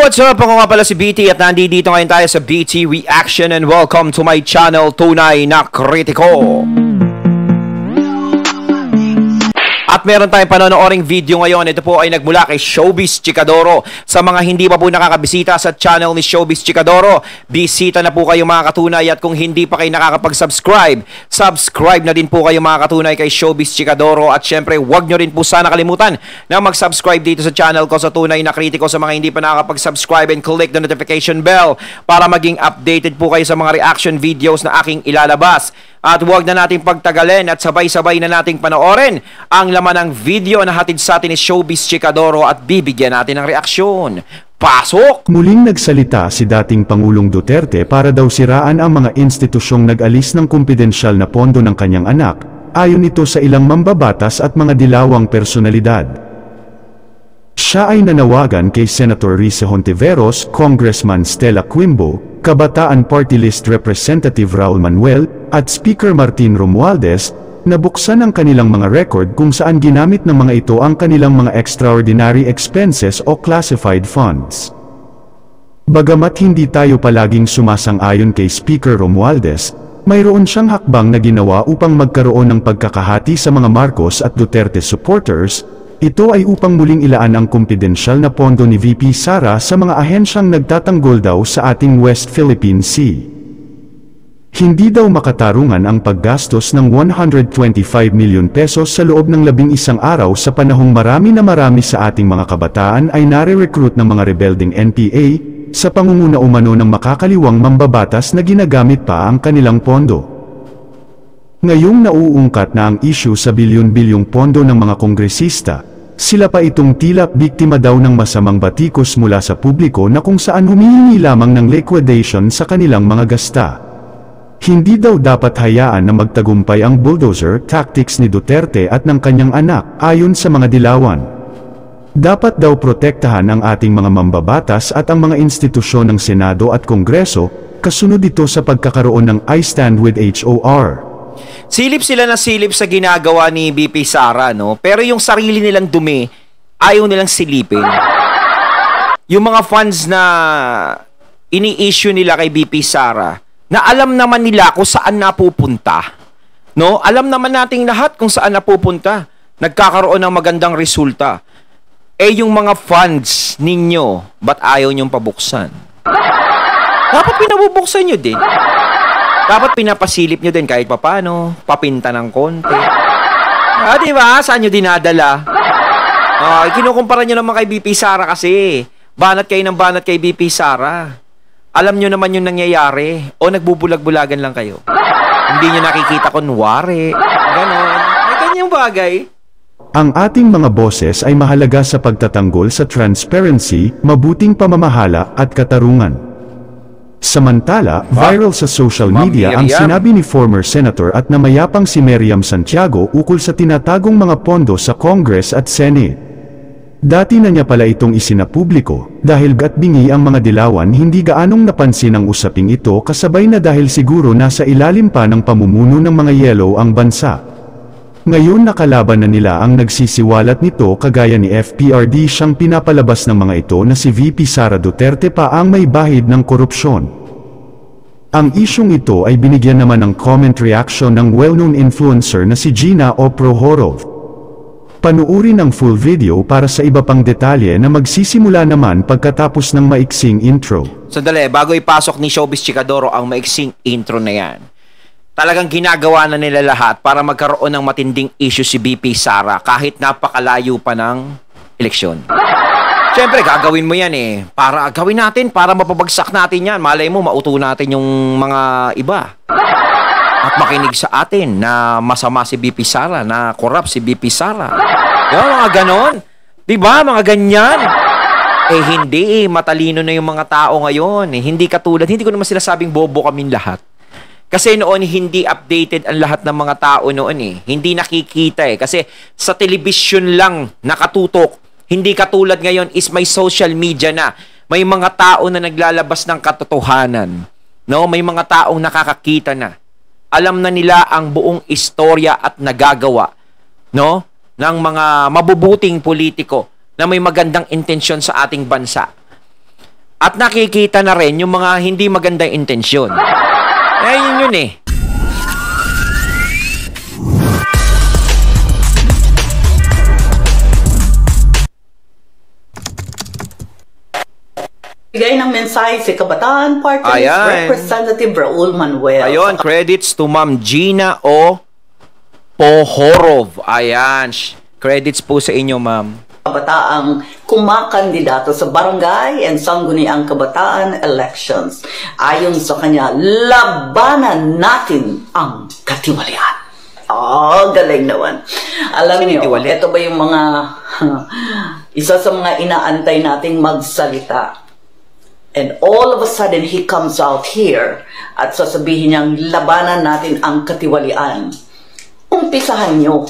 What's up? Ako nga pala si BT at nandito ngayon tayo sa BT Reaction and welcome to my channel, Tunay na Kritiko. At meron tayong panonooring video ngayon. Ito po ay nagmula kay Showbiz Chikadoro. Sa mga hindi pa po nakakabisita sa channel ni Showbiz Chikadoro, bisita na po kayo mga katunay. At kung hindi pa kayo nakakapag-subscribe, subscribe na din po kayo mga katunay kay Showbiz Chikadoro. At syempre, huwag nyo rin po sana kalimutan na mag-subscribe dito sa channel ko sa Tunay na Kritiko sa mga hindi pa nakakapag-subscribe, and click the notification bell para maging updated po kayo sa mga reaction videos na aking ilalabas. At huwag na nating pagtagalin at sabay-sabay na nating panoorin ang laman ng video na hatid sa atin ni Showbiz Chikadoro at bibigyan natin ng reaksyon. Pasok! Muling nagsalita si dating Pangulong Duterte para daw siraan ang mga institusyong nag-alis ng kumpidensyal na pondo ng kanyang anak, ayon ito sa ilang mambabatas at mga dilawang personalidad. Siya ay nanawagan kay Senator Risa Hontiveros, Congressman Stella Quimbo, Kabataan Party List Representative Raul Manuel, at Speaker Martin Romualdez, na buksan ang kanilang mga record kung saan ginamit ng mga ito ang kanilang mga extraordinary expenses o classified funds. Bagamat hindi tayo palaging sumasang-ayon kay Speaker Romualdez, mayroon siyang hakbang na ginawa upang magkaroon ng pagkakahati sa mga Marcos at Duterte supporters. Ito ay upang muling ilaan ang kumpidensyal na pondo ni VP Sara sa mga ahensyang nagtatanggol daw sa ating West Philippine Sea. Hindi daw makatarungan ang paggastos ng 125 milyon pesos sa loob ng 11 araw sa panahong marami sa ating mga kabataan ay nare-recruit ng mga rebelding NPA sa pangunguna umano ng makakaliwang mambabatas na ginagamit pa ang kanilang pondo. Ngayong nauungkat na ang issue sa bilyon-bilyong pondo ng mga kongresista, sila pa itong tila biktima daw ng masamang batikos mula sa publiko na kung saan humihingi lamang ng liquidation sa kanilang mga gasta. Hindi daw dapat hayaan na magtagumpay ang bulldozer tactics ni Duterte at ng kanyang anak, ayon sa mga dilawan. Dapat daw protektahan ang ating mga mambabatas at ang mga institusyon ng Senado at Kongreso, kasunod ito sa pagkakaroon ng I Stand with HOR. Silip sila na silip sa ginagawa ni BP Sara, no? Pero yung sarili nilang dumi, ayaw nilang silipin. Yung mga funds na ini-issue nila kay BP Sara, na alam naman nila kung saan napupunta. No? Alam naman nating lahat kung saan napupunta. Nagkakaroon ng magandang resulta. Eh yung mga funds ninyo, ba't ayaw nyong pabuksan? Dapat pinabubuksan nyo din. Dapat pinapasilip nyo din kahit papano, papinta ng konti. Diba? Saan nyo dinadala? Kinukumpara nyo naman kay BP Sara kasi. Banat kayo ng banat kay BP Sara. Alam nyo naman yung nangyayari. O nagbubulag-bulagan lang kayo. Hindi nyo nakikita kunwari. Ganon. May ganyang bagay. Ang ating mga boses ay mahalaga sa pagtatanggol sa transparency, mabuting pamamahala at katarungan. Samantala, viral sa social media ang sinabi ni former Senator at namayapang si Miriam Santiago ukol sa tinatagong mga pondo sa Congress at Senate. Dati na niya pala itong isinapubliko, dahil gatbingi ang mga dilawan hindi gaanong napansin ang usaping ito kasabay na dahil siguro nasa ilalim pa ng pamumuno ng mga yellow ang bansa. Ngayon nakalaban na nila ang nagsisiwalat nito kagaya ni FPRD siyang pinapalabas ng mga ito na si VP Sara Duterte pa ang may bahid ng korupsyon. Ang isyong ito ay binigyan naman ng comment reaction ng well-known influencer na si Gina Oprohorov. Panuuri ng full video para sa iba pang detalye na magsisimula naman pagkatapos ng maiksing intro. Sandali, bago ipasok ni Showbiz Chikadoro ang maiksing intro na yan, talagang ginagawa na nila lahat para magkaroon ng matinding issue si BP Sara kahit napakalayo pa ng eleksyon. Siyempre, gagawin mo yan eh. Para gawin natin, para mapabagsak natin yan. Malay mo, mauto natin yung mga iba. At makinig sa atin na masama si BP Sara, na corrupt si BP Sara. Yung mga ganon. Diba, mga ganyan. Eh hindi, matalino na yung mga tao ngayon. Hindi katulad, hindi ko naman sila sabing bobo kaming lahat. Kasi noon hindi updated ang lahat ng mga tao noon eh. Hindi nakikita eh. Kasi sa television lang nakatutok. Hindi katulad ngayon is may social media na. May mga tao na naglalabas ng katotohanan. No? May mga taong nakakakita na. Alam na nila ang buong istorya at nagagawa, no? Ng mga mabubuting politiko na may magandang intensyon sa ating bansa. At nakikita na rin yung mga hindi magandang intensyon. Yun eh. Bigay ng mensahe si Kabataan Party Ayan. Representative Raul Manuel. Ayun, credits to Ma'am Gina O. Pohorov. Ayan, credits po sa inyo, ma'am. Kabataang kumakandidato sa barangay and sangguniang kabataan elections. Ayon sa kanya, labanan natin ang katiwalian. Oh, galing naman. Alam niyo, ito ba yung mga isa sa mga inaantay nating magsalita? And all of a sudden, he comes out here at sasabihin niyang labanan natin ang katiwalian. Umpisahan nyo,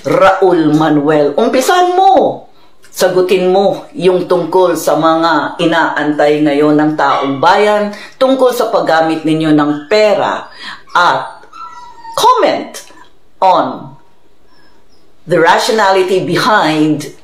Raul Manuel. Umpisahan mo. Sagutin mo yung tungkol sa mga inaantay ngayon ng taong bayan, tungkol sa paggamit ninyo ng pera, at comment on the rationality behind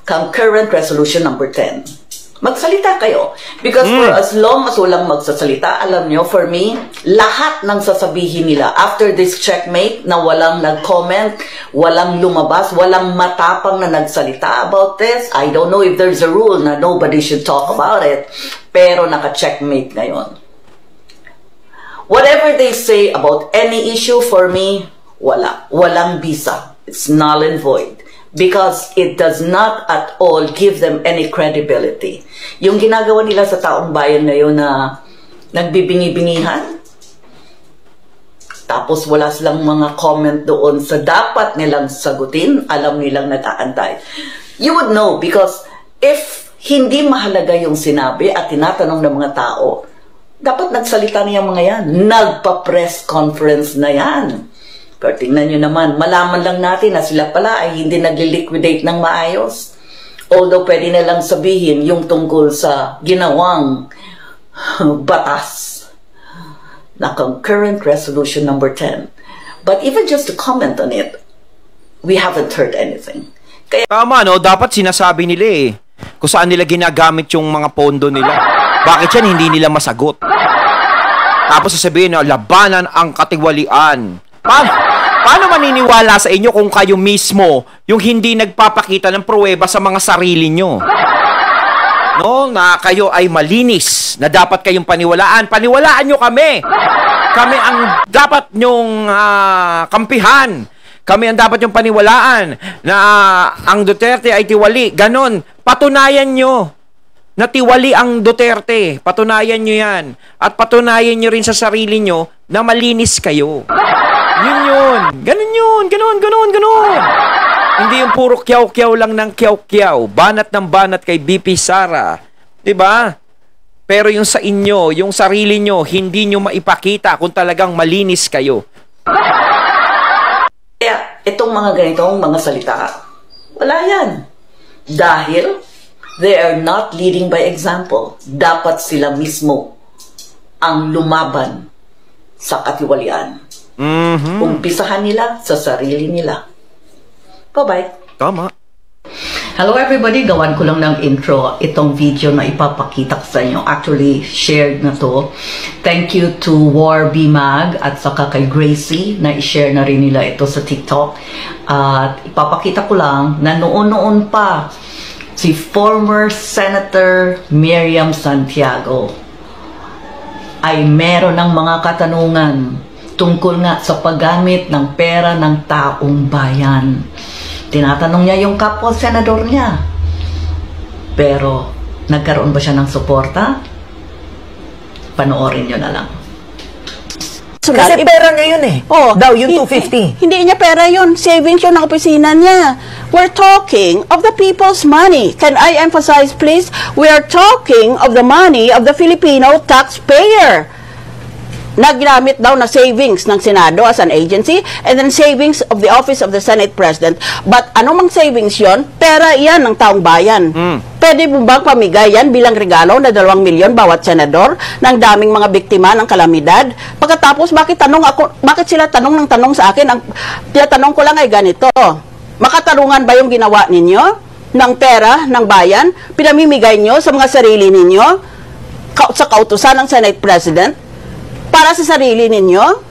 concurrent resolution number 10. Magsalita kayo. Because for as long as walang magsasalita, alam nyo, for me, lahat ng sasabihin nila after this checkmate na walang nag-comment, walang lumabas, walang matapang na nagsalita about this. I don't know if there's a rule na nobody should talk about it, pero naka-checkmate ngayon. Whatever they say about any issue, for me, wala. Walang bisa. It's null and void. Because it does not at all give them any credibility. Yung ginagawa nila sa taong bayan ngayon na nagbibingi-bingihan, tapos wala silang mga comment doon sa dapat nilang sagutin, alam nilang nag-aantay. You would know, because if hindi mahalaga yung sinabi at tinatanong ng mga tao, dapat nagsalita niya mga yan. Nagpa-press conference na yan. Pero tingnan nyo naman, malaman lang natin na sila pala ay hindi nagli-liquidate ng maayos. Although pwede na lang sabihin yung tungkol sa ginawang batas na concurrent resolution number 10. But even just to comment on it, we haven't heard anything. Kaya, tama, no? Dapat sinasabi nila eh. Kung saan nila ginagamit yung mga pondo nila. Bakit yan hindi nila masagot? Tapos sasabihin na labanan ang katiwalian. Paano maniniwala sa inyo kung kayo mismo yung hindi nagpapakita ng pruweba sa mga sarili nyo? No, na kayo ay malinis, na dapat kayong paniwalaan. Paniwalaan nyo kami. Kami ang dapat nyong kampihan. Kami ang dapat yung paniwalaan na ang Duterte ay tiwali. Ganon. Patunayan nyo na tiwali ang Duterte. Patunayan nyo yan. At patunayan nyo rin sa sarili nyo na malinis kayo. Yun. Ganun yun. Ganon. Hindi yung puro kyaw-kyaw lang ng kyaw-kyaw. Banat ng banat kay BP Sara. Diba? Pero yung sa inyo, yung sarili nyo, hindi nyo maipakita kung talagang malinis kayo. Kaya itong mga ganitong mga salita, wala yan. Dahil they are not leading by example. Dapat sila mismo ang lumaban sa katiwalian. Umpisahan nila sa sarili nila. Bye-bye. Tama. Hello everybody, gawan ko lang ng intro itong video na ipapakita ko sa inyo. Actually, shared na to. Thank you to War BMag at saka kay Gracie na i-share na rin nila ito sa TikTok. At ipapakita ko lang na noon-noon pa si former Senator Miriam Santiago ay meron ng mga katanungan tungkol nga sa paggamit ng pera ng taong bayan. Tinatanong niya yung kapwa senador niya. Pero, nagkaroon ba siya ng suporta? Panoorin nyo na lang. Kasi pera niya yun eh. Oh, daw, yung 250. Hindi niya pera yun. Savings yun ng opisina niya. We're talking of the people's money. Can I emphasize, please? We are talking of the money of the Filipino taxpayer. Naginamit daw na savings ng Senado as an agency and then savings of the Office of the Senate President. But ano mang savings yon? Pera yan ng taong bayan. Pwede mo bang pamigay yan bilang regalo na 2 milyon bawat senador ng daming mga biktima ng kalamidad? Pagkatapos, bakit sila tanong sa akin? Ang tinatanong ko lang ay ganito. Makatarungan ba yung ginawa ninyo? ng pera ng bayan, pinamimigay nyo sa mga sarili ninyo, sa kautusan ng Senate President, para sa sarili ninyo,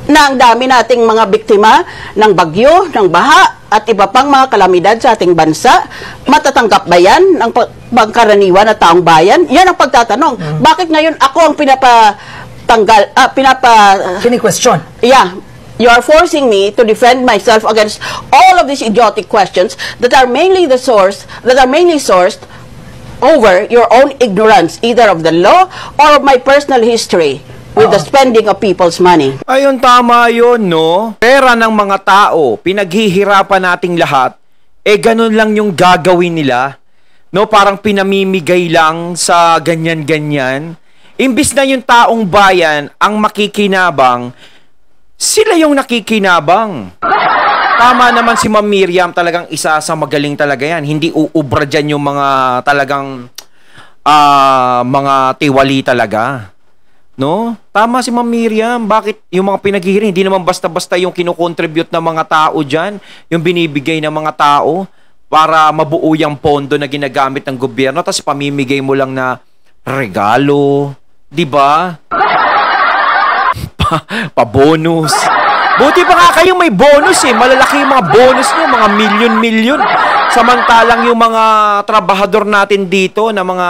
na ang dami nating mga biktima ng bagyo, ng baha, at iba pang mga kalamidad sa ating bansa. Matatanggap ba yan ng pangkaraniwan na taong bayan? Yan ang pagtatanong. Bakit ngayon ako ang Kini-question. Yeah, you are forcing me to defend myself against all of these idiotic questions that are mainly sourced over your own ignorance, either of the law or of my personal history with the spending of people's money. Ayun, tama yun, no? Pera ng mga tao, pinaghihirapan nating lahat, ganun lang yung gagawin nila. No, parang pinamimigay lang sa ganyan-ganyan. Imbis na yung taong bayan ang makikinabang, sila yung nakikinabang. Tama naman si Ma'am Miriam, talagang isa sa magaling talaga yan. Hindi uubra dyan yung mga talagang mga tiwali talaga. No? Tama si Ma'am Miriam. Bakit yung mga pinaghihiring, hindi naman basta-basta yung kinocontribute ng mga tao dyan, yung binibigay ng mga tao para mabuo yung pondo na ginagamit ng gobyerno, tapos pamimigay mo lang na regalo, di ba? Pa-bonus. Buti pa nga kayong may bonus eh. Malalaki yung mga bonus nyo, mga milyon-milyon. Samantalang yung mga trabahador natin dito na mga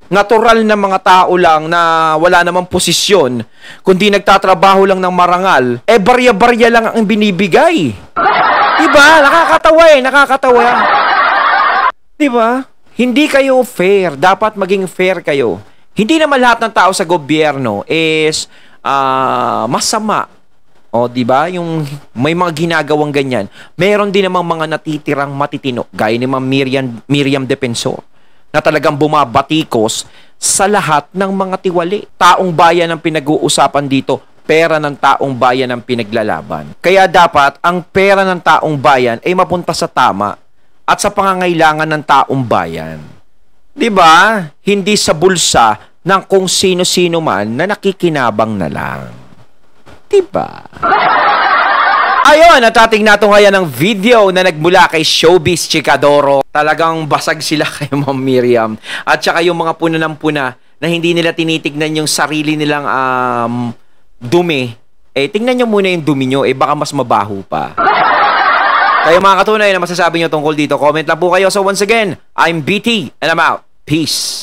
natural na mga tao lang na wala namang posisyon, kundi nagtatrabaho lang ng marangal, barya-barya lang ang binibigay. Diba? Nakakatawa eh. Nakakatawa. Diba? Hindi kayo fair. Dapat maging fair kayo. Hindi naman lahat ng tao sa gobyerno is masama. O, di ba? Yung may mga ginagawang ganyan. Meron din namang mga natitirang matitino, gaya ni Ma'am Miriam Defensor, na talagang bumabatikos sa lahat ng mga tiwali. Taong bayan ang pinag-uusapan dito, pera ng taong bayan ang pinaglalaban. Kaya dapat ang pera ng taong bayan ay mapunta sa tama at sa pangangailangan ng taong bayan. 'Di ba? Hindi sa bulsa ng kung sino-sino man na nakikinabang na lang. 'Di ba? Ayun, at ating natunghayan ng video na nagmula kay Showbiz Chikadoro. Talagang basag sila kay Ma'am Miriam. At saka yung mga puna ng puna na hindi nila tinitignan yung sarili nilang dumi. Tingnan nyo muna yung dumi nyo, baka mas mabaho pa. Kayo mga katunay na masasabi nyo tungkol dito, comment lang po kayo. So once again, I'm BT and I'm out. Peace.